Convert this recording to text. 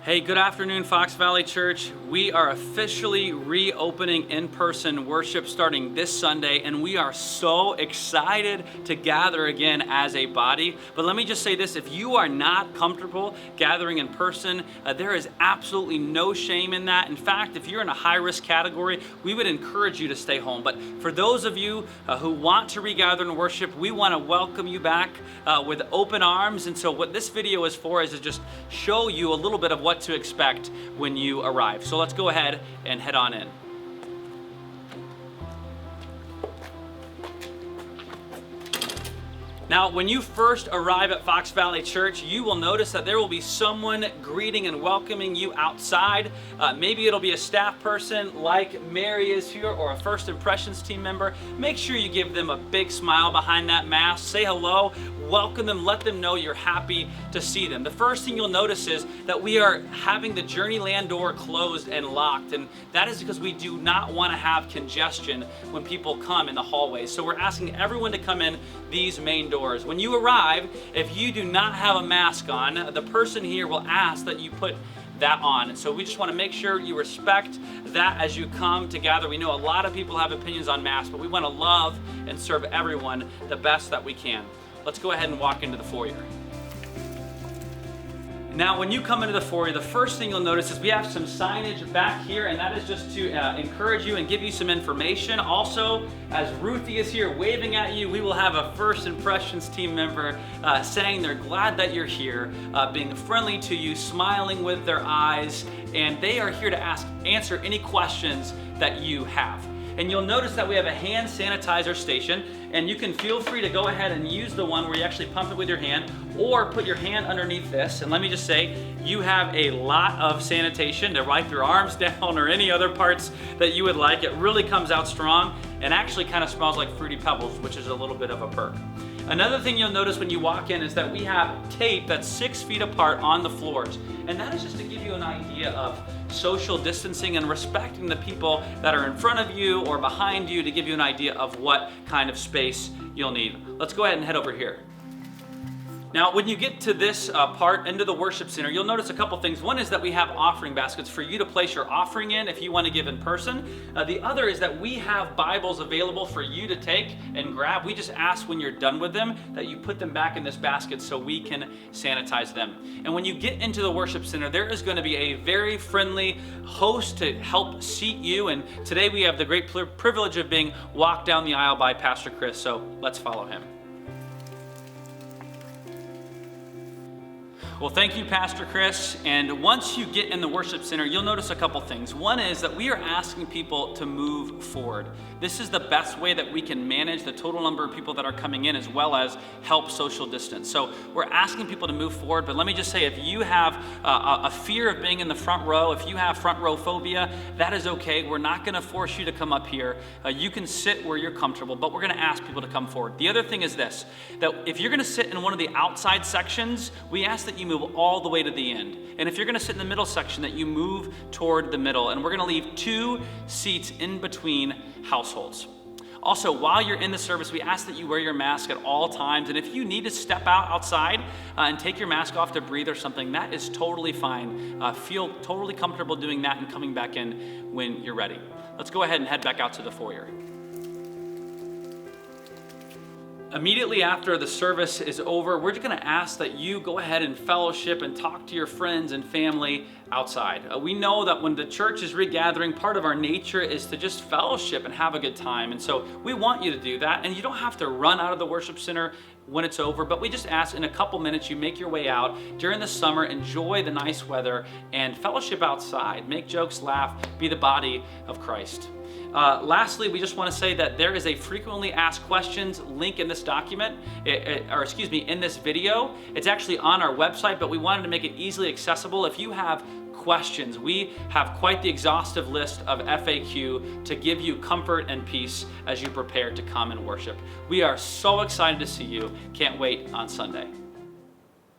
Hey, good afternoon, Fox Valley Church. We are officially reopening in-person worship starting this Sunday, and we are so excited to gather again as a body. But let me just say this, if you are not comfortable gathering in person, there is absolutely no shame in that. In fact, if you're in a high-risk category, we would encourage you to stay home. But for those of you who want to regather and worship, we want to welcome you back with open arms. And so what this video is for is to just show you a little bit of what to expect when you arrive. So let's go ahead and head on in. Now, when you first arrive at Fox Valley Church, you will notice that there will be someone greeting and welcoming you outside. Maybe it'll be a staff person like Mary is here, or a First Impressions team member. Make sure you give them a big smile behind that mask. Say hello, welcome them, let them know you're happy to see them. The first thing you'll notice is that we are having the Journeyland door closed and locked, and that is because we do not want to have congestion when people come in the hallways. So we're asking everyone to come in these main doors. When you arrive, if you do not have a mask on, the person here will ask that you put that on. And so we just want to make sure you respect that as you come to gather. We know a lot of people have opinions on masks, but we want to love and serve everyone the best that we can. Let's go ahead and walk into the foyer. Now, when you come into the foyer, the first thing you'll notice is we have some signage back here, and that is just to encourage you and give you some information. Also, as Ruthie is here waving at you, we will have a First Impressions team member saying they're glad that you're here, being friendly to you, smiling with their eyes, and they are here to answer any questions that you have. And you'll notice that we have a hand sanitizer station, and you can feel free to go ahead and use the one where you actually pump it with your hand, or put your hand underneath this. And let me just say, you have a lot of sanitation to wipe your arms down or any other parts that you would like. It really comes out strong and actually kind of smells like Fruity Pebbles, which is a little bit of a perk. Another thing you'll notice when you walk in is that we have tape that's 6 feet apart on the floors. And that is just to give you an idea of social distancing and respecting the people that are in front of you or behind you, to give you an idea of what kind of space you'll need. Let's go ahead and head over here. Now, when you get to this part into the worship center, you'll notice a couple things. One is that we have offering baskets for you to place your offering in if you want to give in person. The other is that we have Bibles available for you to take and grab. We just ask when you're done with them that you put them back in this basket so we can sanitize them. And when you get into the worship center, there is going to be a very friendly host to help seat you. And today we have the great privilege of being walked down the aisle by Pastor Chris, so let's follow him. Well, thank you, Pastor Chris. And once you get in the worship center, you'll notice a couple things. One is that we are asking people to move forward. This is the best way that we can manage the total number of people that are coming in, as well as help social distance. So we're asking people to move forward. But let me just say, if you have a fear of being in the front row, if you have front row phobia, that is okay. We're not going to force you to come up here. You can sit where you're comfortable, but we're going to ask people to come forward. The other thing is this, that if you're going to sit in one of the outside sections, we ask that you move all the way to the end. And if you're going to sit in the middle section, that you move toward the middle. And we're going to leave 2 seats in between households. Also, while you're in the service, we ask that you wear your mask at all times. And if you need to step outside and take your mask off to breathe or something, that is totally fine. Feel totally comfortable doing that and coming back in when you're ready. Let's go ahead and head back out to the foyer. Immediately after the service is over, we're just going to ask that you go ahead and fellowship and talk to your friends and family outside. We know that when the church is regathering, part of our nature is to just fellowship and have a good time. And so we want you to do that. And you don't have to run out of the worship center when it's over, but we just ask in a couple minutes you make your way out during the summer, enjoy the nice weather, and fellowship outside. Make jokes, laugh, be the body of Christ. Lastly, we just want to say that there is a frequently asked questions link in this document, in this video. It's actually on our website, but we wanted to make it easily accessible. If you have questions, we have quite the exhaustive list of FAQ to give you comfort and peace as you prepare to come and worship. We are so excited to see you. Can't wait on Sunday.